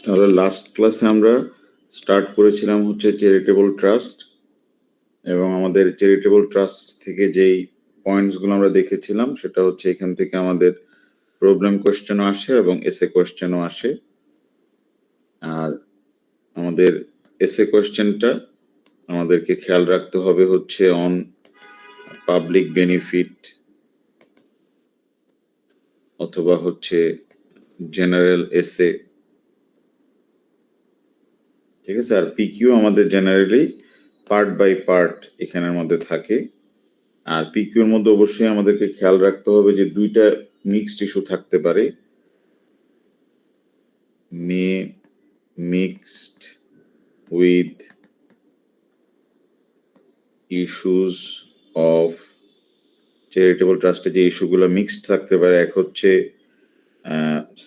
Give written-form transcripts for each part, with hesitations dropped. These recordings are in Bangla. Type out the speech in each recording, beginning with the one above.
তাহলে লাস্ট ক্লাসে আমরা স্টার্ট করেছিলাম হচ্ছে চ্যারিটেবল ট্রাস্ট, এবং আমাদের চ্যারিটেবল ট্রাস্ট থেকে যেই পয়েন্টসগুলো আমরা দেখেছিলাম সেটা হচ্ছে এখান থেকে আমাদের প্রবলেম কোয়েশ্চেনও আসে এবং এসে কোয়েশ্চেনও আসে। আর আমাদের এসে কোয়েশ্চেনটা আমাদেরকে খেয়াল রাখতে হবে হচ্ছে অন পাবলিক বেনিফিট অথবা হচ্ছে জেনারেল এসে, ঠিক আছে। আর পিকিউ আমাদের জেনারেলি পার্ট বাই পার্ট এখানের মধ্যে থাকে। আর পিকিউর মধ্যে অবশ্যই আমাদেরকে খেয়াল রাখতে হবে যে দুইটা মিক্সড ইস্যু থাকতে পারে, mixed with issues of charitable ট্রাস্টে যে ইস্যুগুলো মিক্সড থাকতে পারে, এক হচ্ছে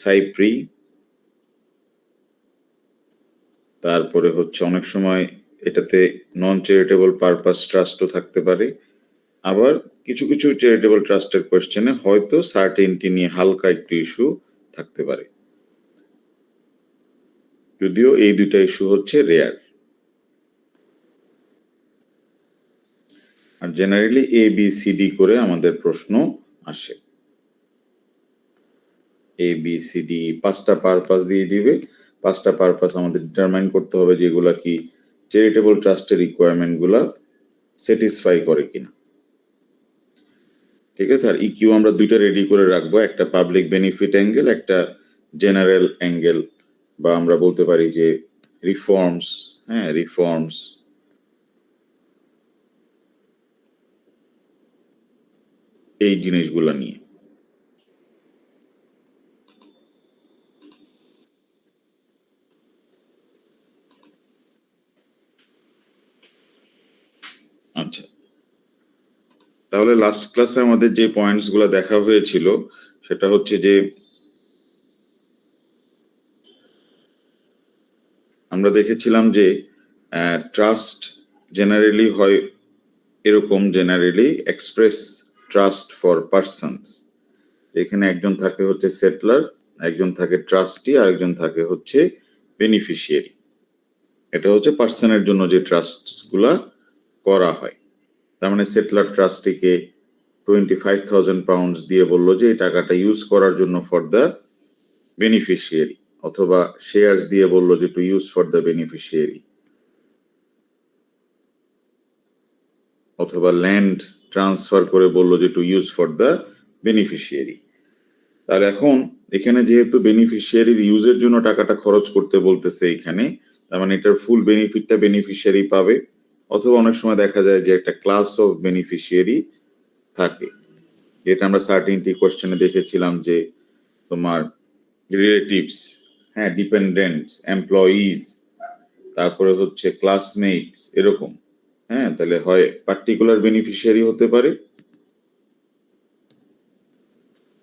সাইপ্রি, তারপরে হচ্ছে অনেক সময় এটাতে নন চ্যারিটেবল পারপাস ট্রাস্টও থাকতে পারে। আবার কিছু কিছু চ্যারিটেবল ট্রাস্টের কোয়েশ্চেনে হয়তো সার্টেনটি নিয়ে হালকা একটু ইস্যু থাকতে পারে, যদিও এই দুইটা ইস্যু হচ্ছে rare. Are generally A B C D করে আমাদের প্রশ্ন আসে। এ বি সি ডি পাঁচটা পারপাস দিয়ে দিবে, পাঁচটা পারপাস আমাদের ডিটারমাইন করতে হবে যেগুলা কি চ্যারিটেবল ট্রাস্টের রিকোয়ারমেন্ট গুলা স্যাটিসফাই করে কিনা, ঠিক আছে। আর ইকিউ আমরা দুইটা রেডি করে রাখবো, একটা পাবলিক বেনিফিট অ্যাঙ্গেল, একটা জেনারেল অ্যাঙ্গেল, বা আমরা বলতে পারি যে রিফর্মস, হ্যাঁ রিফর্মস, এই জিনিসগুলা নিয়ে। আচ্ছা, তাহলে লাস্ট ক্লাসে আমাদের যে পয়েন্টস গুলো দেখা হয়েছিল সেটা হচ্ছে যে আমরা দেখেছিলাম যে ট্রাস্ট জেনারেলি হয় এরকম, generally express trust for persons, এখানে একজন থাকে হচ্ছে সেটলার, একজন থাকে ট্রাস্টি, আর একজন থাকে হচ্ছে বেনিফিশিয়ারি। এটা হচ্ছে পার্সনের জন্য যে ট্রাস্ট গুলা করা হয়। তার মানে সেটলার ট্রাস্টিকে 25,000 পাউন্ড দিয়ে বললো যে এই টাকাটা ইউজ করার জন্য ফর দ্য বেনিফিশিয়ারি, অথবা শেয়ারস দিয়ে বললো যে to use for the beneficiary, অথবা ল্যান্ড ট্রান্সফার করে বললো যে to use for the beneficiary. তাহলে এখন এখানে যেহেতু বেনিফিশিয়ারির ইউজের জন্য টাকাটা খরচ করতে বলতেছে এখানে, তার মানে এটার ফুল বেনিফিটটা বেনিফিশিয়ারি পাবে, অথবা অনেক সময় দেখা যায় যে একটা ক্লাস অফ বেনিফিশিয়ারি থাকে, যেটা আমরা সার্টিনটি কোশ্চেনে দেখেছিলাম যে তোমার রিলেটিভস, হ্যাঁ ডিপেন্ডেন্টস, এমপ্লয়িজ, তারপরে হচ্ছে ক্লাসমেটস, এরকম। হ্যাঁ, তাহলে হয় পার্টিকুলার বেনিফিশিয়ারি হতে পারে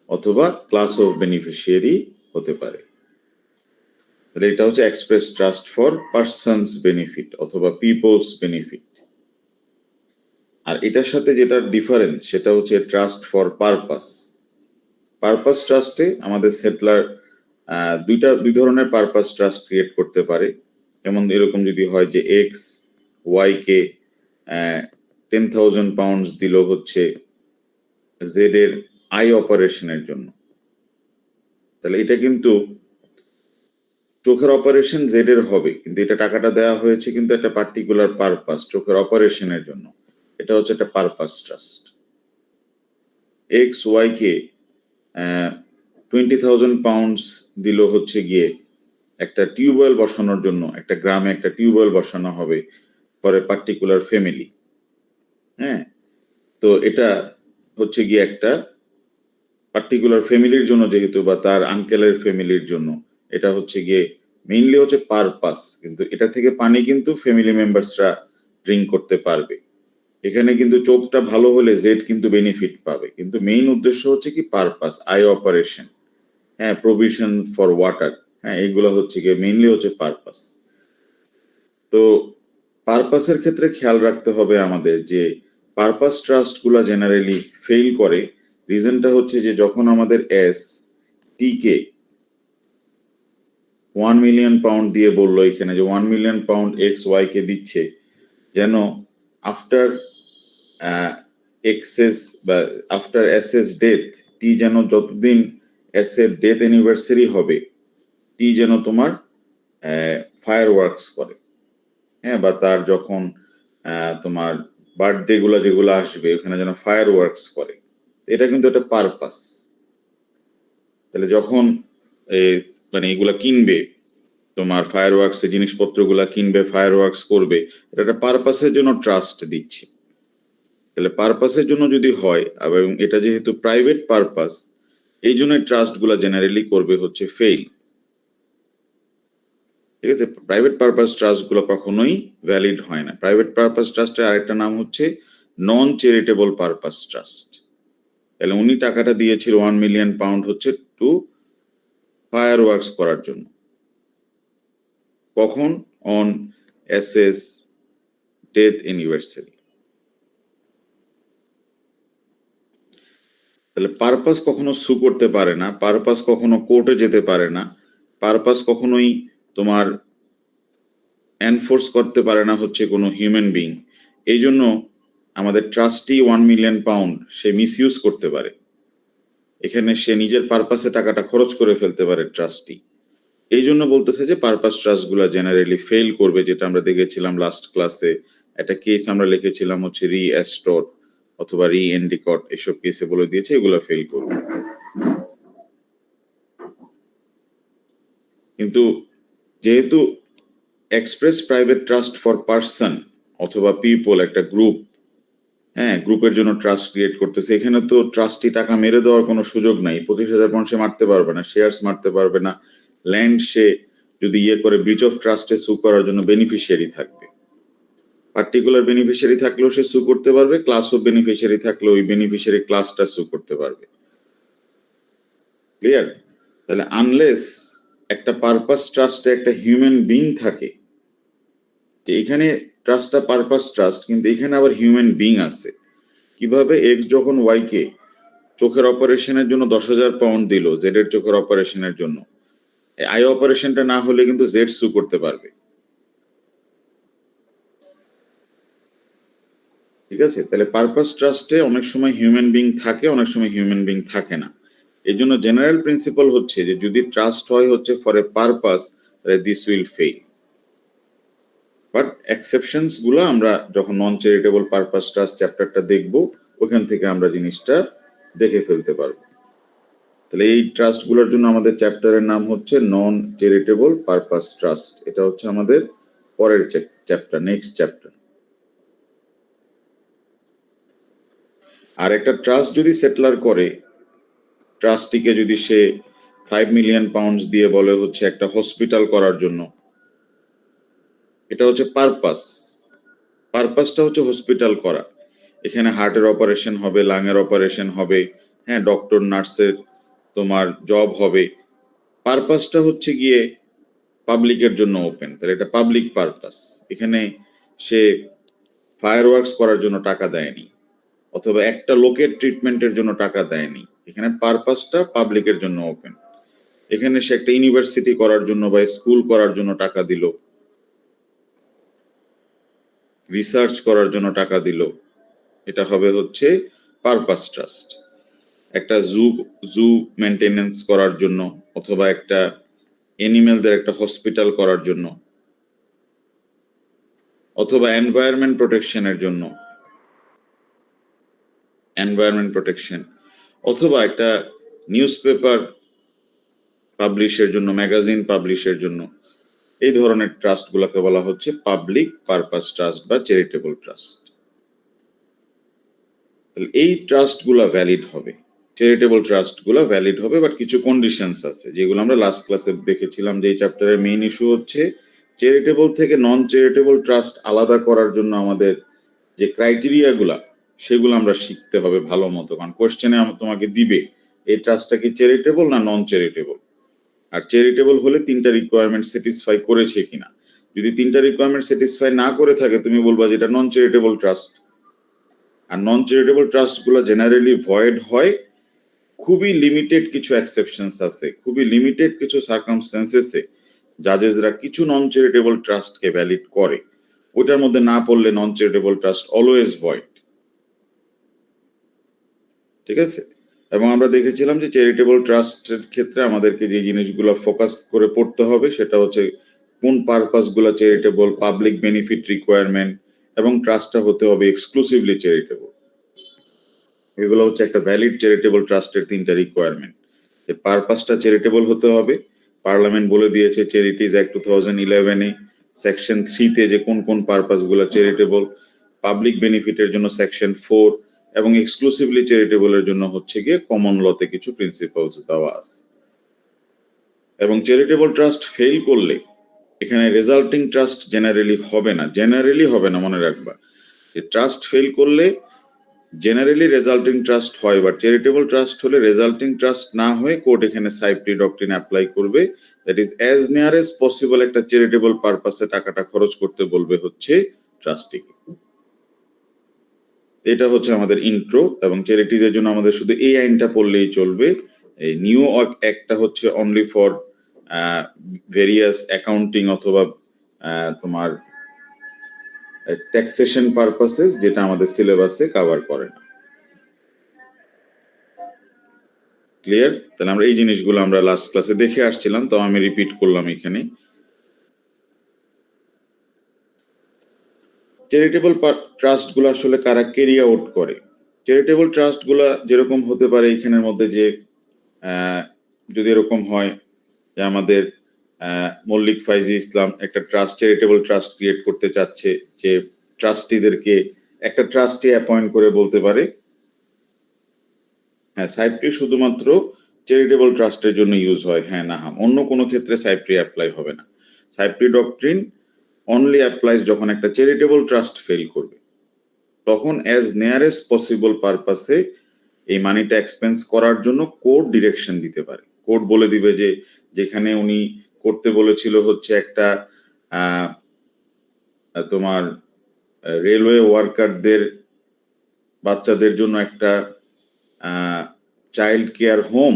অথবা ক্লাস অফ বেনিফিশিয়ারি হতে পারে। তাহলে এটা হচ্ছে express trust for persons benefit অথবা পিপলস বেনিফিট। আর এটার সাথে যেটা ডিফারেন্স সেটা হচ্ছে ট্রাস্ট ফর পারপাস। পারপাস ট্রাস্টে আমাদের সেটলার দুই ধরনের পারপাস ট্রাস্ট ক্রিয়েট করতে পারে। যেমন এরকম যদি হয় যে এক্স ওয়াই কে 10,000 পাউন্ড দিল হচ্ছে জেড এর আই অপারেশনের জন্য, তাহলে এটা কিন্তু চোখের অপারেশন জেড এর হবে, কিন্তু এটা টাকাটা দেওয়া হয়েছে কিন্তু একটা পার্টিকুলার পারপাস, চোখের অপারেশনের জন্য। এটা হচ্ছে একটা পারপাস ট্রাস্ট। এক্স ওয়াই কে 20,000 পাউন্ড দিল হচ্ছে গিয়ে একটা টিউবওয়েল বসানোর জন্য, একটা গ্রামে একটা টিউবওয়েল বসানো হবে পরে পার্টিকুলার ফ্যামিলি। হ্যাঁ, তো এটা হচ্ছে গিয়ে একটা পার্টিকুলার ফ্যামিলির জন্য, যেহেতু বা তার আঙ্কেলের ফ্যামিলির জন্য, এটা হচ্ছে গিয়ে মেইনলি হচ্ছে পারপাস, কিন্তু এটা থেকে পানি কিন্তু ফ্যামিলি মেম্বার্সরা ড্রিঙ্ক করতে পারবে। এখানে কিন্তু চোখটা ভালো হলে জেড কিন্তু বেনিফিট পাবে, কিন্তু মেইন উদ্দেশ্য হচ্ছে কি পারপাস, আই অপারেশন, হ্যাঁ প্রভিশন ফর ওয়াটার, হ্যাঁ এগুলো হচ্ছে গিয়ে মেইনলি হচ্ছে পারপাস। তো পারপাসের ক্ষেত্রে খেয়াল রাখতে হবে আমাদের যে পারপাস ট্রাস্ট গুলা জেনারেলি ফেইল করে। রিজনটা হচ্ছে যে যখন আমাদের এস টি কে 1 মিলিয়ন পাউন্ড দিয়ে বললো এখানে যে 1 মিলিয়ন পাউন্ড এক্স ওয়াই কে দিচ্ছে, যেন আফটার এক্সেস বা আফটার এস এস ডেথ, টি যেন যতদিন এস এর ডেথ অ্যানিভার্সারি হবে, টি যেন তোমার ফায়ার ওয়ার্কস করে, হ্যাঁ, বা তার যখন তোমার বার্থডে গুলা যেগুলো আসবে ওখানে যেন ফায়ার ওয়ার্কস করে। এটা কিন্তু একটা পারপাস। তাহলে যখন মানে এগুলা কিনবে, তোমার ফায়ার ওয়ার্কস এর জিনিসপত্রগুলা কিনবে, ফায়ার ওয়ার্কস করবে, এটা একটা পারপাসের জন্য ট্রাস্ট দিচ্ছে। তাহলে পারপাসের জন্য যদি হয়, এবং এটা যেহেতু প্রাইভেট পারপাস, এই জন্য ট্রাস্ট গুলা জেনারেলি করবে হচ্ছে ফেইল। ঠিক আছে, প্রাইভেট পারপাস ট্রাস্ট গুলো কখনোই ভ্যালিড হয় না। প্রাইভেট পারপাস ট্রাস্টের আরেকটা নাম হচ্ছে নন চ্যারিটেবল পারপাস ট্রাস্ট। তাহলে উনি টাকাটা দিয়েছিল 1 মিলিয়ন পাউন্ড হচ্ছে টু ফায়ার ওয়ার্কস করার জন্য। কখন? On S S death anniversary. তাহলে পারপাস কখনো সু করতে পারে না, পারপাস কখনো কোর্টে যেতে পারে না, পারপাস কখনোই তোমার এনফোর্স করতে পারে না হচ্ছে কোনো হিউম্যান বিং। এই জন্য আমাদের ট্রাস্টি 1 মিলিয়ন পাউন্ড সে মিসইউজ করতে পারে, এখানে সে নিজের পারপাসে টাকাটা খরচ করে ফেলতে পারে ট্রাস্টি। এই জন্য বলতেছে যে পারপাস ট্রাস্ট গুলা জেনারেলি ফেল করবে, যেটা আমরা দেখেছিলাম লাস্ট ক্লাসে। একটা কেস আমরা লিখেছিলাম হচ্ছে রি অ্যাস্টর অথবা রি এন্ডিকট, এসব কেসে বলে দিয়েছে এগুলো ফেল করবে। কিন্তু যেহেতু express private trust for person অথবা পিপল, একটা গ্রুপ, হ্যাঁ, গ্রুপের জন্য ট্রাস্ট ক্রিয়েট করতেছে, এখানে তো ট্রাস্টি টাকা মেরে দেওয়ার কোনো সুযোগ নাই। 25,000 পাউন্ড সে মারতে পারবে না, শেয়ারস মারতে পারবে না, ল্যান্ড সে যদি ইয়ে করে ব্রিচ অফ ট্রাস্টে সু করার জন্য বেনিফিশিয়ারি থাকবে। পার্টিকুলার বেনিফিশিয়ারি থাকলেও সে সু করতে পারবে, ক্লাস অফ বেনিফিশিয়ারি থাকলেও ওই বেনিফিশিয়ারি ক্লাসটা সু করতে পারবে। ক্লিয়ার? তাহলে আনলেস একটা পারপাস ট্রাস্টে একটা হিউম্যান বিং থাকে, যে এখানে ট্রাস্টটা পারপাস ট্রাস্ট, কিন্তু এখানে আবার হিউম্যান বিং আছে। কিভাবে? এক্স যখন ওয়াই কে চোখের অপারেশনের জন্য 10,000 পাউন্ড দিল, জেড এর চোখের অপারেশনের জন্য, আই অপারেশনটা না হলে কিন্তু জেড সু করতে পারবে। ঠিক আছে, তাহলে পারপাস ট্রাস্টে অনেক সময় হিউম্যান বিং থাকে, অনেক সময় হিউম্যান বিং থাকে না। এই জন্য জেনারেল প্রিন্সিপাল হচ্ছে যে যদি ট্রাস্ট হয় হচ্ছে ফর এ পারপাস, তাহলে this will fail. But exceptions গুলো আমরা যখন নন চ্যারিটেবল পারপাস ট্রাস্ট চ্যাপ্টারটা দেখব, ওখান থেকে আমরা জিনিসটা দেখে ফেলতে পারবো। তাহলে এই ট্রাস্ট গুলোর জন্য আমাদের চ্যাপ্টারের নাম হচ্ছে নন চ্যারিটেবল পারপাস ট্রাস্ট। এটা হচ্ছে আমাদের পরের চ্যাপ্টার, নেক্সট চ্যাপ্টার। আর একটা ট্রাস্ট যদি সেটলার করে, ট্রাস্টিকে যদি সে 5 মিলিয়ন পাউন্ড দিয়ে বলে হচ্ছে একটা হসপিটাল করার জন্য, এটা হচ্ছে পারপাস। পারপাসটা হচ্ছে হসপিটাল করা। এখানে হার্টের অপারেশন হবে, লাংয়ের অপারেশন হবে, হ্যাঁ, ডক্টর নার্সের তোমার জব হবে। পারপাসটা হচ্ছে গিয়ে পাবলিকের জন্য ওপেন, তাহলে এটা পাবলিক পারপাস। এখানে সে ফায়ার ওয়ার্কস করার জন্য টাকা দেয়নি, অথবা একটা লোকের ট্রিটমেন্টের জন্য টাকা দেয়নি। এখানে পারপাসটা পাবলিকের জন্য ওপেন। এখানে সে একটা ইউনিভার্সিটি করার জন্য বা স্কুল করার জন্য টাকা দিল, রিসার্চ করার জন্য টাকা দিল, এটা হবে হচ্ছে পারপাস ট্রাস্ট। একটা জু মেনটেনেন্স করার জন্য, অথবা একটা এনিম্যালদের একটা হসপিটাল করার জন্য, অথবা এনভায়রনমেন্ট প্রোটেকশনের জন্য, এনভায়রনমেন্ট প্রোটেকশন, অথবা একটা নিউজ পেপার পাবলিশের জন্য, ম্যাগাজিন পাবলিশের জন্য, এই ধরনের ট্রাস্ট গুলাকে বলা হচ্ছে পাবলিক পারপাস ট্রাস্ট বা চ্যারিটেবল ট্রাস্ট। তাহলে এই ট্রাস্ট গুলা ভ্যালিড হবে, চ্যারিটেবল ট্রাস্ট গুলা ভ্যালিড হবে, বাট কিছু কন্ডিশনস আছে যেগুলো আমরা লাস্ট ক্লাসে দেখেছিলাম। যে এই চ্যাপ্টারের মেইন ইস্যু হচ্ছে চ্যারিটেবল থেকে নন চ্যারিটেবল ট্রাস্ট আলাদা করার জন্য আমাদের যে ক্রাইটেরিয়া গুলা, সেগুলো আমরা শিখতে হবে ভালো মতো। কারণ কোশ্চেনে তোমাকে দিবে এই ট্রাস্টটা কি চ্যারিটেবল না নন চ্যারিটেবল, আর চ্যারিটেবল হলে 3টা রিকোয়ারমেন্ট স্যাটিসফাই করেছে কিনা। যদি 3টা রিকোয়ারমেন্ট স্যাটিসফাই না করে থাকে, তুমি বলবা যে এটা নন চ্যারিটেবল ট্রাস্ট। আর নন চ্যারিটেবল ট্রাস্ট গুলো জেনারেলি ভয়েড হয়, খুবই লিমিটেড কিছু এক্সেপশনস আছে, খুবই লিমিটেড কিছু সার্কামস্ট্যান্সেসে জাজেসরা কিছু নন চ্যারিটেবল ট্রাস্টকে ভ্যালিড করে, ওটার মধ্যে না পড়লে নন চ্যারিটেবল ট্রাস্ট অলওয়েজ ভয়েড। ঠিক আছে, এবং আমরা দেখেছিলাম যে চ্যারিটেবল ট্রাস্টের ক্ষেত্রে আমাদেরকে যে জিনিসগুলো ফোকাস করে পড়তে হবে সেটা হচ্ছে কোন পারপাসগুলো চ্যারিটেবল, পাবলিক বেনিফিট রিকোয়ারমেন্ট, এবং ট্রাস্টটা হতে হবে এক্সক্লুসিভলি চ্যারিটেবল। এগুলো হচ্ছে একটা ভ্যালিড চ্যারিটেবল ট্রাস্টের তিনটা রিকোয়ারমেন্ট। পারপাসটা চ্যারিটেবল হতে হবে, পার্লামেন্ট বলে দিয়েছে চ্যারিটিজ অ্যাক্ট 2011-এ সেকশন 3-তে যে কোন কোন পারপাসগুলো চ্যারিটেবল, পাবলিক বেনিফিটের জন্য সেকশন 4, এবং এক্সক্লুসিভলি চ্যারিটেবলের জন্য হচ্ছে গিয়ে কমন লতে কিছু প্রিন্সিপালস দেওয়া আছে। এবং চ্যারিটেবল ট্রাস্ট ফেল করলে এখানে রেজাল্টিং ট্রাস্ট জেনারেলি হবে না, মনে রাখবা যে ট্রাস্ট ফেল করলে জেনারেলি রেজাল্টিং ট্রাস্ট হয়, বাট চ্যারিটেবল ট্রাস্ট হলে রেজাল্টিং ট্রাস্ট না হয়ে কোর্ট এখানে সাইপ্রি ডক্ট্রিন অ্যাপ্লাই করবে, that is as near as possible একটা চ্যারিটেবল পারপাসে টাকাটা খরচ করতে বলবে হচ্ছে ট্রাস্টিকে। এটা হচ্ছে আমাদের ইন্ট্রো, এবং চ্যারিটিজের জন্য আমাদের শুধু এই আইনটা পড়লেই চলবে। এই নিউ অ্যাক্টটা হচ্ছে অনলি ফর ভেরিয়াস অ্যাকাউন্টিং অথবা তোমার ট্যাক্সেশন পারপাসেস, যেটা আমাদের সিলেবাসে কভার করে না। ক্লিয়ার? তাহলে আমরা এই জিনিসগুলো আমরা লাস্ট ক্লাসে দেখে আসছিলাম, তো আমি রিপিট করলাম এখানে। চ্যারিটেবল ট্রাস্ট গুলো আসলে কারা ক্যারি আউট করে? চ্যারিটেবল ট্রাস্ট গুলা যেরকম হতে পারে এখানের মধ্যে যে যদি এরকম হয় যে আমাদের মল্লিক ফাইজি ইসলাম একটা ট্রাস্ট, চ্যারিটেবল ট্রাস্ট ক্রিয়েট করতে চাচ্ছে, যে ট্রাস্টিদেরকে একটা ট্রাস্টি অ্যাপয়েন্ট করে বলতে পারে, হ্যাঁ সাইপ্রি শুধুমাত্র চ্যারিটেবল ট্রাস্টের জন্য ইউজ হয়, হ্যাঁ না, অন্য কোনো ক্ষেত্রে সাইপ্রি অ্যাপ্লাই হবে না। সাইপ্রি ডক্ট্রিন অনলি অ্যাপ্লাইজ যখন একটা চ্যারিটেবল ট্রাস্ট ফেল করবে, তখন অ্যাজ নিয়ারেস্ট পসিবল পারপাসে এই মানিটা এক্সপেন্স করার জন্য কোর্ট ডিরেকশন দিতে পারে। কোর্ট বলে দিবে যে যেখানে উনি করতে বলেছিল হচ্ছে একটা তোমার রেলওয়ে ওয়ার্কারদের বাচ্চাদের জন্য একটা চাইল্ড কেয়ার হোম,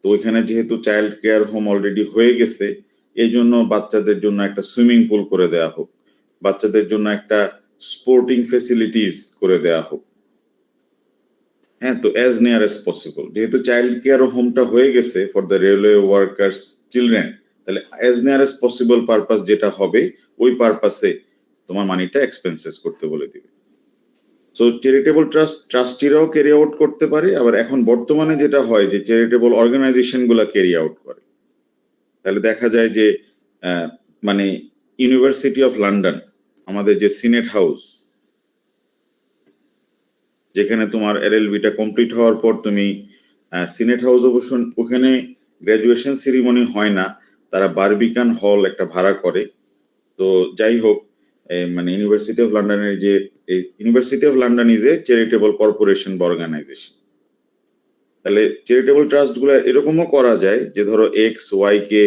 তো ওইখানে যেহেতু চাইল্ড কেয়ার হোম অলরেডি হয়ে গেছে, এই জন্য বাচ্চাদের জন্য একটা সুইমিং পুল করে দেয়া হোক, বাচ্চাদের জন্য একটা স্পোর্টিং ফেসিলিটিস করে দেয়া হোক। হ্যাঁ, তো অ্যাজ নিয়ার এস পসিবল, যেহেতু চাইল্ড কেয়ার হোমটা হয়ে গেছে for the railway workers children, তাহলে as near as possible purpose যেটা হবে ওই পারপাসে তোমার মানিটা এক্সপেন্সেস করতে বলে দিবে। সো চ্যারিটেবল ট্রাস্টিরাও ক্যারি আউট করতে পারে, আবার এখন বর্তমানে যেটা হয় যে চ্যারিটেবল অর্গানাইজেশন গুলা ক্যারি আউট করে। তাহলে দেখা যায় যে মানে ইউনিভার্সিটি অফ লন্ডন, আমাদের যে সিনেট হাউস, যেখানে তোমার এলএলবিটা কমপ্লিট হওয়ার পর তুমি সিনেট হাউস, অবশ্য ওখানে গ্র্যাজুয়েশন সেরিমনি হয় না, তারা বারবিকান হল একটা ভাড়া করে। তো যাই হোক, মানে ইউনিভার্সিটি অফ লন্ডনের যে university of London is a charitable corporation বা অর্গানাইজেশন। তাহলে চ্যারিটেবল ট্রাস্ট গুলো এরকমও করা যায় যে ধরো এক্স ওয়াই কে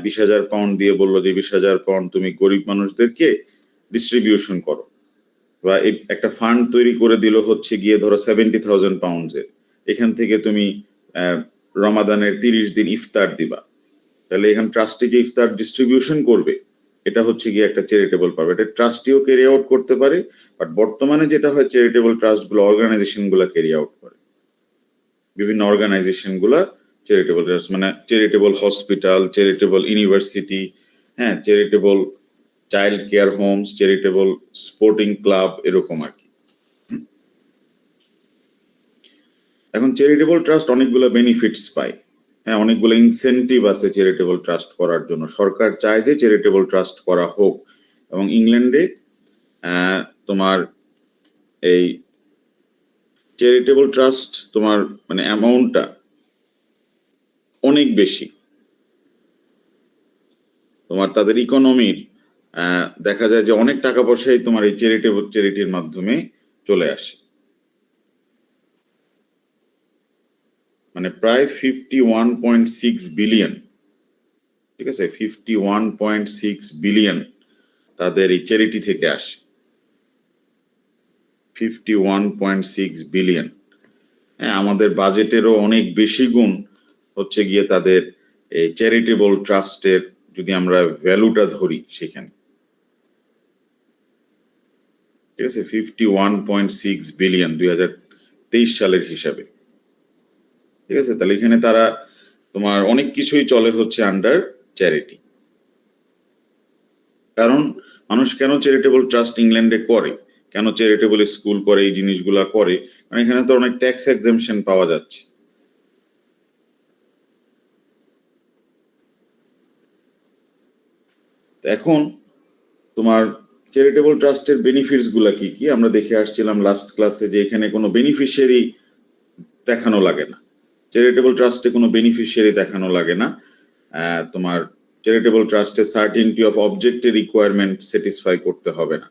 20,000 পাউন্ড দিয়ে বললো যে 20,000 পাউন্ড তুমি গরিব মানুষদেরকে ডিস্ট্রিবিউশন করো, বা একটা ফান্ড তৈরি করে দিল হচ্ছে গিয়ে ধরো 70,000 পাউন্ডসের, এখান থেকে তুমি রমাদানের 30 দিন ইফতার দিবা। তাহলে এখানে ট্রাস্টি যে ইফতার ডিস্ট্রিবিউশন করবে এটা হচ্ছে গিয়ে একটা চ্যারিটেবল পাবে, এটা ট্রাস্টিও ক্যারি আউট করতে পারে। বাট বর্তমানে যেটা হয় চ্যারিটেবল ট্রাস্ট গুলো অর্গানাইজেশন গুলা ক্যারি আউট করে, বিভিন্ন অর্গানাইজেশন গুলা চ্যারিটেবল ট্রাস্ট, মানে চ্যারিটেবল হসপিটাল, চ্যারিটেবল ইউনিভার্সিটি, হ্যাঁ charitable child care homes, charitable sporting club, এরকম আর কি। এখন চ্যারিটেবল ট্রাস্ট অনেকগুলো বেনিফিটস পায়, হ্যাঁ অনেকগুলো ইনসেন্টিভ আছে চ্যারিটেবল ট্রাস্ট করার জন্য। সরকার চায় যে চ্যারিটেবল ট্রাস্ট করা হোক, এবং ইংল্যান্ডে তোমার এই চ্যারিটেবল ট্রাস্ট তোমার মানে অ্যামাউন্টটা অনেক বেশি, তোমার তাদের ইকোনমির দেখা যায় যে অনেক টাকা পয়সাই তোমার এই চ্যারিটির মাধ্যমে চলে আসে, মানে প্রায় 51.6 বিলিয়ন, ঠিক আছে 51.6 বিলিয়ন তাদের এই চ্যারিটি থেকে আসে, 51.6 বিলিয়ন। হ্যাঁ, আমাদের বাজেটেরও অনেক বেশি গুণ হচ্ছে গিয়ে তাদের এই চ্যারিটেবল ট্রাস্টের যদি আমরা ভ্যালুটা ধরি সেখানে, ঠিক আছে, 51.6 বিলিয়ন 2023 সালের হিসাবে, ঠিক আছে। তাহলে এখানে তারা তোমার অনেক কিছুই চলে হচ্ছে আন্ডার চ্যারিটি। কারণ মানুষ কেন চ্যারিটেবল ট্রাস্ট ইংল্যান্ডে করে, কেন চ্যারিটেবল স্কুল করে, এই জিনিসগুলা করে, কারণ এখানে তো অনেক ট্যাক্স এক্সাম্পশন পাওয়া যাচ্ছে। এখন তোমার চ্যারিটেবল ট্রাস্টের বেনিফিটস গুলা কি কি আমরা দেখে আসছিলাম লাস্ট ক্লাসে, যে এখানে কোনো বেনিফিশিয়ারি দেখানো লাগে না, চ্যারিটেবল ট্রাস্টে কোনো বেনিফিশিয়ারি দেখানো লাগে না। তোমার চ্যারিটেবল ট্রাস্টে সার্টিনটি অফ অবজেক্টের রিকোয়ারমেন্ট স্যাটিসফাই করতে হবে না,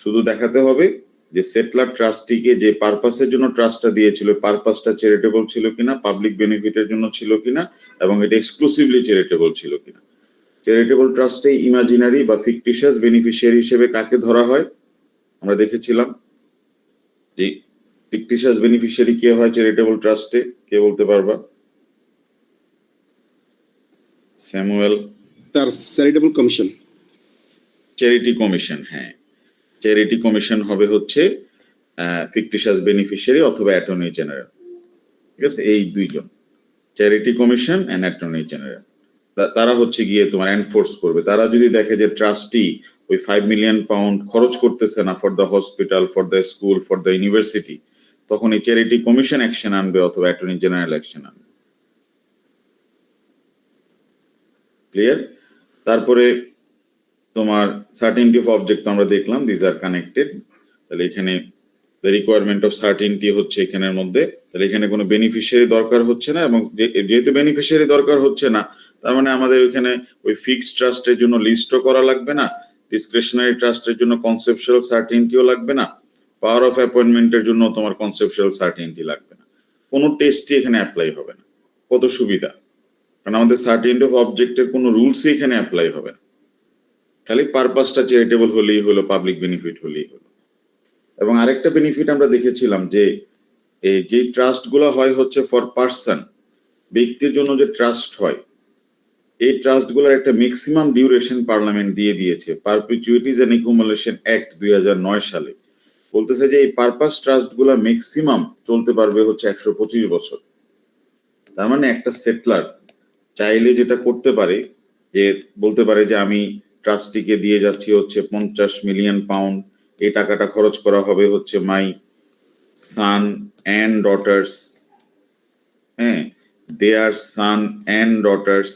শুধু দেখাতে হবে যে সেটলার ট্রাস্টিকে যে পারপাসের জন্য ট্রাস্টটা দিয়েছিল, পারপাসটা চ্যারিটেবল ছিল কিনা, পাবলিক বেনিফিটের জন্য ছিল কিনা, এবং এটা এক্সক্লুসিভলি চ্যারিটেবল ছিল কিনা। চ্যারিটেবল ট্রাস্টে ইমাজিনারি বা ফিকটিশিয়াস বেনিফিশিয়ারি হিসেবে কাকে ধরা হয় আমরা দেখেছিলাম, যে ফিকটিশিয়াস বেনিফিশিয়ারি কে হয় চ্যারিটেবল ট্রাস্টে, কে বলতে পারবা? স্যামুয়েল? তার চ্যারিটেবল কমিশন, চ্যারিটি কমিশন। হ্যাঁ, চ্যারিটি কমিশন হবে হচ্ছে ফিকটিশিয়াস বেনিফিশিয়ারি অথবা অ্যাটর্নি জেনারেল, ঠিক আছে, এই দুইজন, charity commission and attorney general. তারা হচ্ছে গিয়ে তোমার এনফোর্স করবে। তারা যদি দেখে যে ট্রাস্টি ওই 5 মিলিয়ন পাউন্ড খরচ করতেছে না for the hospital, for the school, for the university, তখন এই চ্যারিটি কমিশন অ্যাকশন আনবে অথবা অ্যাটর্নি জেনারেল অ্যাকশন আনবে। ক্লিয়ার? তারপরে তোমার সার্টেনটি অফ অবজেক্ট আমরা দেখলাম, দিজ আর কানেক্টেড। তাহলে এখানে দ্য রিকোয়ারমেন্ট অফ সার্টেনটি হচ্ছে এখানের মধ্যে, তাহলে এখানে কোনো বেনিফিশিয়ারি দরকার হচ্ছে না, এবং যেহেতু বেনিফিশিয়ারি দরকার হচ্ছে না, তার মানে আমাদের ওইখানে ওই ফিক্সড ট্রাস্টের জন্য লিস্টও করা লাগবে না, ডিসক্রিশনারি ট্রাস্টের জন্য কনসেপচুয়াল সার্টেনটিও লাগবে না, পাওয়ার অফ অ্যাপয়েন্টমেন্টের জন্য তোমার কনসেপচুয়াল সার্টেনটি লাগবে না, কোনো টেস্টই এখানে অ্যাপ্লাই হবে না। কত সুবিধা! কারণ আমাদের সার্টেনটি অফ অবজেক্টের কোনো রুলসই এখানে অ্যাপ্লাই হবে না, খালি পারপাসটা চ্যারিটেবল হলেই হলো, পাবলিক বেনিফিট হলেই হলো। এবং আরেকটা বেনিফিট আমরা দেখেছিলাম যে এই যে ট্রাস্ট গুলো হয় হচ্ছে ফর পার্সন, ব্যক্তির জন্য যে ট্রাস্ট হয়, এই ট্রাস্ট গুলোর একটা ম্যাক্সিমাম ডিউরেশন পার্লামেন্ট দিয়ে দিয়েছে, পারপিচুইটিজ এন্ড একুমুলেশন অ্যাক্ট 2009 সালে বলতেছে যে এই পারপাস ট্রাস্ট গুলো ম্যাক্সিমাম চলতে পারবে হচ্ছে 125 বছর। তার মানে একটা সেটলার চাইলে যেটা করতে পারে, যে বলতে পারে যে আমি ট্রাস্টিকে দিয়ে যাচ্ছি হচ্ছে 50 মিলিয়ন পাউন্ড, এই টাকাটা খরচ করা হবে হচ্ছে মাই সান অ্যান্ড ডটার্স, হ্যাঁ, দেয়ার সান অ্যান্ড ডটার্স,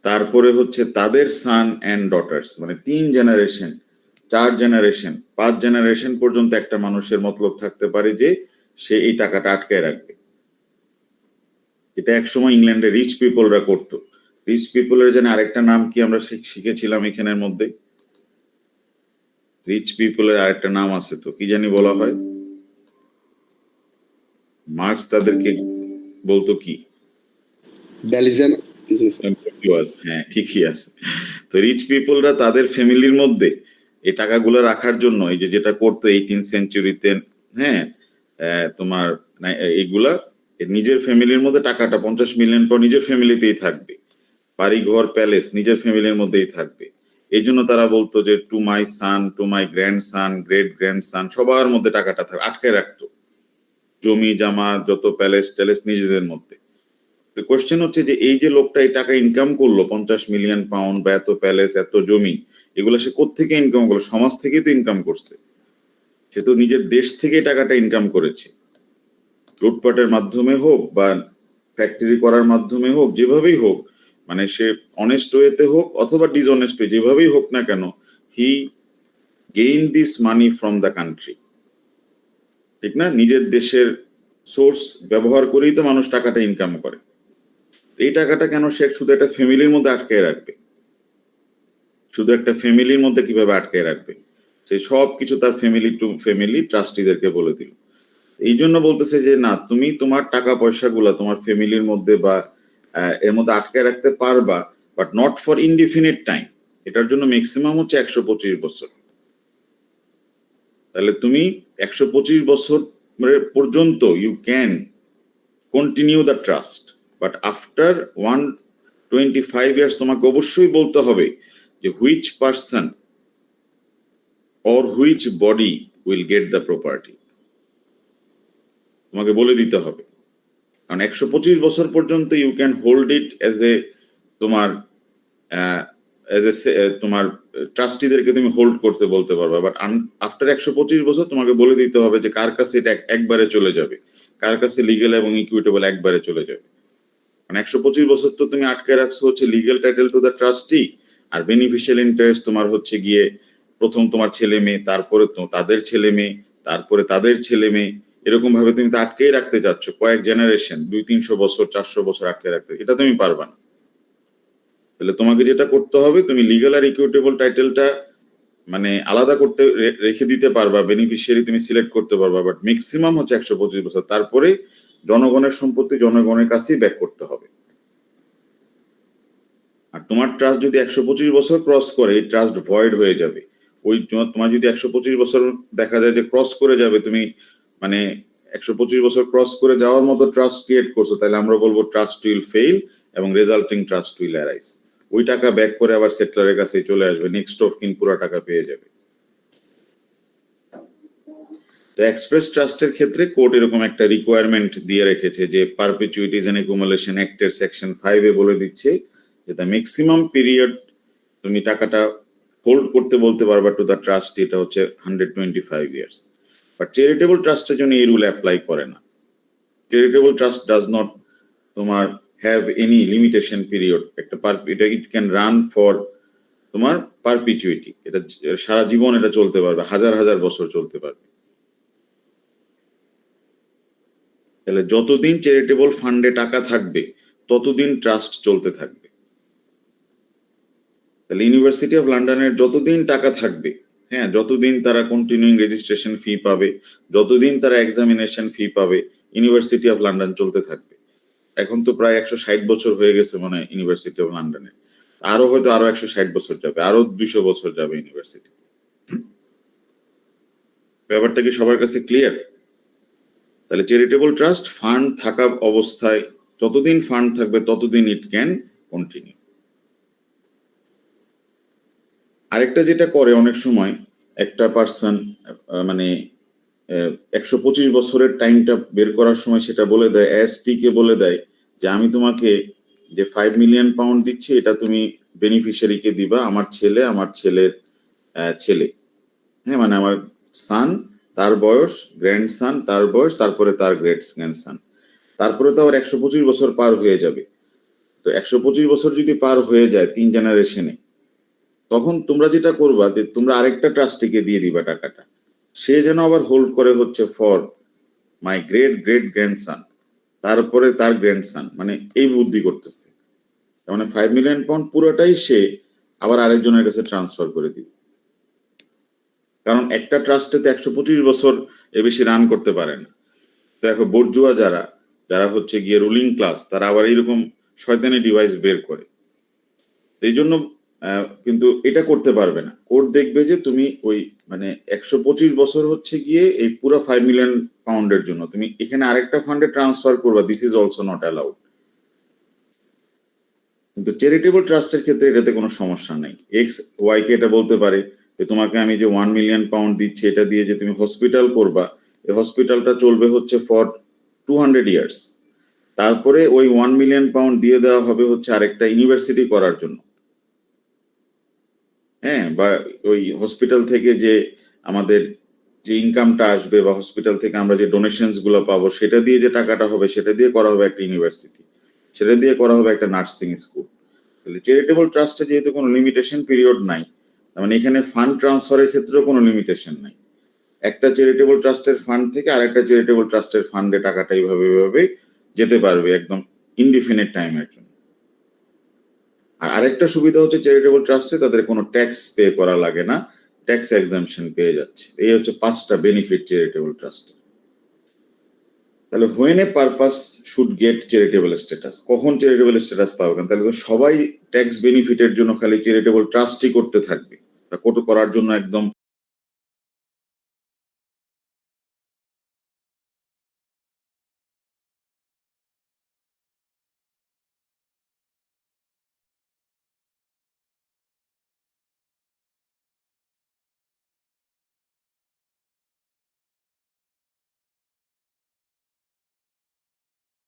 তারপরে হচ্ছে তাদের সান অ্যান্ড ডটার্স, মানে 3 জেনারেশন, 4 জেনারেশন, 5 জেনারেশন পর্যন্ত একটা মানুষের মতলব থাকতে পারে যে সে এই টাকাটা আটকায় রাখবে। এটা একসময় ইংল্যান্ডে রিচ পিপলরা করতো। রিচ পিপলের জন্য আরেকটা নাম কি আমরা শিখেছিলাম এখানের মধ্যে? রিচ পিপলের আরেকটা নাম আছে তো, কি জানি বলা হয়? মার্কস তাদেরকে বলতো কি? ব্যালিজান বিজনেস। হ্যাঁ, ঠিকই আছে। তো রিচ পিপলরা তাদের ফ্যামিলির মধ্যে এই টাকাগুলো রাখার জন্য এই যে যেটা করতো 18 সেঞ্চুরিতে, হ্যাঁ, তোমার এইগুলা নিজের ফ্যামিলির মধ্যে টাকাটা 50 মিলিয়ন পর নিজের ফ্যামিলিতেই থাকবে, বাড়ি ঘর প্যালেস নিজের ফ্যামিলির মধ্যেই থাকবে। এই জন্য তারা বলতো যে to my son, to my grandson, great grandson, সবার মধ্যে টাকাটা আটকে রাখতো, জমি জমা যত প্যালেস ট্যালেস নিজেদের মধ্যে। তো কোশ্চেন হচ্ছে যে এই যে লোকটা এই টাকা ইনকাম করলো 50 মিলিয়ন পাউন্ড বা এত প্যালেস এত জমি, এগুলো সে কোত্থেকে ইনকাম করলো? সমাজ থেকেই তো ইনকাম করছে, সে তো নিজের দেশ থেকে টাকাটা ইনকাম করেছে, লুটপাটের মাধ্যমে হোক বা ফ্যাক্টরি করার মাধ্যমে হোক, যেভাবেই হোক, মানে সে অনেস্ট ওয়েতে হোক অথবা ডিসঅনেস্ট ওয়ে, যেভাবেই হোক না কেন, he gain this money from the country, ঠিক না? নিজের দেশের সোর্স ব্যবহার করেই তো মানুষ টাকাটা ইনকাম করে। এই টাকাটা কেন সে শুধু একটা ফ্যামিলির মধ্যে আটকায় রাখবে? শুধু একটা ফ্যামিলির মধ্যে কিভাবে আটকায় রাখবে? সে সব কিছু তার ফ্যামিলি টু ফ্যামিলি ট্রাস্টিদেরকে বলে দিল। এই জন্য বলতেছে যে না, তুমি তোমার টাকা পয়সাগুলা তোমার ফ্যামিলির মধ্যে বা এর মধ্যে আটকায় রাখতে পারবা, but not for indefinite time. এটার জন্য ম্যাক্সিমাম হচ্ছে 125 বছর। তাহলে তুমি 125 বছর পর্যন্ত you can continue the trust, but after 25 years তোমাকে অবশ্যই বলতে হবে যে which person or which body will get the property, তোমাকে বলে দিতে হবে। কারণ 125 বছর পর্যন্ত you can hold it as a তোমার তোমার ট্রাস্টিদেরকে তুমি হোল্ড করতে বলতে পারবে, বাট আফটার 125 বছর তোমাকে বলে দিতে হবে যে কার কাছে এটা একবারে চলে যাবে, কার কাছে লিগেল এবং ইকুইটেবল একবারে চলে যাবে। মানে 125 বছর তো তুমি আটকে রাখছো হচ্ছে legal title to the trustee, আর বেনিফিশিয়াল ইন্টারেস্ট তোমার হচ্ছে গিয়ে প্রথম তোমার ছেলে মেয়ে, তারপরে তাদের ছেলে মেয়ে, তারপরে তাদের ছেলে মেয়ে, এরকম ভাবে তুমি তো আটকেই রাখতে যাচ্ছ কয়েক জেনারেশন, 200-300 বছর 400 বছর আটকে রাখতে, এটা তুমি পারবা না। তাহলে তোমাকে যেটা করতে হবে, তুমি লিগ্যাল আর ইকুইটেবল টাইটেলটা মানে আলাদা করতে রেখে দিতে পারবা, বেনিফিশিয়ারি তুমি সিলেক্ট করতে পারবা, বাট ম্যাক্সিমাম হচ্ছে 125 বছর। তারপরে জনগণের সম্পত্তি জনগণের কাছেই ব্যাক করতে হবে। আর তোমার ট্রাস্ট যদি 125 বছর ক্রস করে, এই ট্রাস্ট ভয়েড হয়ে যাবে। ওই তোমার যদি 125 বছর দেখা যায় যে ক্রস করে যাবে, তুমি মানে 125 বছর ক্রস করে যাওয়ার মতো ট্রাস্ট ক্রিয়েট করছো, তাহলে আমরা বলবো ট্রাস্ট উইল ফেইল এবং রেজাল্টিং ট্রাস্ট উইল অ্যারাইজ। ওই টাকা ব্যাক করে আবার সেটলারের কাছে চলে আসবে, নেক্সট অফ কিন পুরো টাকা পেয়ে যাবে। তো এক্সপ্রেস ট্রাস্টের ক্ষেত্রে কোর্ট এরকম একটা রিকোয়ারমেন্ট দিয়ে রেখেছে যে পারপেচুইটিজ এন্ড অ্যাকুমুলেশন অ্যাক্টের সেকশন 5 এ বলে দিচ্ছে যে দ্য ম্যাক্সিমাম পিরিয়ড তুমি টাকাটা হোল্ড করতে বলতে পারবা টু দ্য ট্রাস্ট, এটা হচ্ছে 125 ইয়ার্স। বাট চ্যারিটেবল ট্রাস্টের জন্য এই রুল অ্যাপ্লাই করে না। চ্যারিটেবল ট্রাস্ট ডাজ নট তোমার হ্যাভ এনি লিমিটেশন পিরিয়ড, একটা এটা ইট ক্যান রান ফর তোমার পারপিচুইটি, এটা সারা জীবন এটা চলতে পারবে, হাজার হাজার বছর চলতে পারবে। তাহলে যতদিন চ্যারিটেবল ফান্ডে টাকা থাকবে ততদিন ট্রাস্ট চলতে থাকবে। তাহলে ইউনিভার্সিটি অফ লন্ডনের যতদিন টাকা থাকবে, হ্যাঁ, যতদিন তারা কন্টিনিউইং রেজিস্ট্রেশন ফি পাবে, যতদিন তারা এক্সামিনেশন ফি পাবে, ইউনিভার্সিটি অফ লন্ডন চলতে থাকবে। এখন তো প্রায় 160 বছর হয়ে গেছে মানে ইউনিভার্সিটি অফ লন্ডনে, আরো হয়তো আরো 160 বছর যাবে, আরো 200 বছর যাবে ইউনিভার্সিটি। ব্যাপারটা কি সবার কাছে ক্লিয়ার? তাহলে চ্যারিটেবল ট্রাস্ট ফান্ড থাকা অবস্থায় যতদিন ফান্ড থাকবে ততদিন ইট ক্যান কন্টিনিউ। আরেকটা যেটা করে অনেক সময় একটা পার্সন মানে 125 বছরের টাইমটা বের করার সময় সেটা বলে দেয়, এসটি কে বলে দেয় যে আমি তোমাকে যে 5 মিলিয়ন পাউন্ড দিচ্ছি এটা তুমি বেনিফিশিয়ারিকে দিবা, আমার ছেলে, আমার ছেলের ছেলে, হ্যাঁ, মানে আমার সান, তার বয়স, গ্র্যান্ডসান, তার বয়স, তারপরে তার গ্রেট গ্র্যান্ডসান, তারপরে তো আবার 125 বছর পার হয়ে যাবে। তো 125 বছর যদি পার হয়ে যায় 3 জেনারেশনে, তখন তোমরা যেটা করবা যে তোমরা আরেকটা ট্রাস্টিকে দিয়ে দিবা টাকাটা, সে যেন আবার হোল্ড করে হচ্ছে for my great great grandson, তারপরে তার গ্র্যান্ডসান, মানে এই বুদ্ধি করতেছে। মানে 5 মিলিয়ন পাউন্ড পুরোটাই সে আবার আরেকজনের কাছে ট্রান্সফার করে দিবে। কারণ একটা ট্রাস্টে তো 125 বছর এ বেশি রান করতে পারে না। তো এখন বর্জুয়া যারা হচ্ছে গিয়ে রুলিং ক্লাস, তারা আবার এইরকম শয়তানি ডিভাইস বের করে। এই জন্য কিন্তু এটা করতে পারবে না। কোর্ট দেখবে যে তুমি ওই মানে 125 বছর হচ্ছে গিয়ে এই পুরো 5 মিলিয়ন পাউন্ডের জন্য তুমি এখানে আরেকটা ফান্ডে ট্রান্সফার করবা, this is also not allowed. কিন্তু চ্যারিটেবল ট্রাস্টের ক্ষেত্রে এটাতে কোনো সমস্যা নেই। এক্স ওয়াই কে এটা বলতে পারে যে তোমাকে আমি যে 1 মিলিয়ন পাউন্ড দিচ্ছি এটা দিয়ে যে তুমি হসপিটাল করবা, এই হসপিটালটা চলবে হচ্ছে ফর 200 ইয়ার্স, তারপরে ওই 1 মিলিয়ন পাউন্ড দিয়ে দেওয়া হবে হচ্ছে আরেকটা ইউনিভার্সিটি করার জন্য, হ্যাঁ, বা ওই হসপিটাল থেকে যে আমাদের যে ইনকামটা আসবে বা হসপিটাল থেকে আমরা যে ডোনেশনস গুলো পাবো সেটা দিয়ে যে টাকাটা হবে সেটা দিয়ে করা হবে একটা ইউনিভার্সিটি, সেটা দিয়ে করা হবে একটা নার্সিং স্কুল। তাহলে চ্যারিটেবল ট্রাস্টে যেহেতু কোনো লিমিটেশন পিরিয়ড নাই, তার মানে এখানে ফান্ড ট্রান্সফারের ক্ষেত্রেও কোনো লিমিটেশন নাই। একটা চ্যারিটেবল ট্রাস্টের ফান্ড থেকে আরেকটা চ্যারিটেবল ট্রাস্টের ফান্ডে টাকাটা এইভাবে যেতে পারবে একদম ইনডিফিনিট টাইমের জন্য। আর আরেকটা সুবিধা হচ্ছে চ্যারিটেবল ট্রাস্টে তাদের কোনো ট্যাক্স পে করা লাগে না, ট্যাক্স এক্সাম্পশন পেয়ে যাচ্ছে। এই হচ্ছে 5টা বেনিফিট চ্যারিটেবল ট্রাস্টে। তাহলে when a purpose should get charitable status, কখন চ্যারিটেবল স্ট্যাটাস পাবেন? তাহলে তো সবাই ট্যাক্স বেনিফিটের জন্য খালি চ্যারিটেবল ট্রাস্টই করতে থাকবে, করার জন্য একদম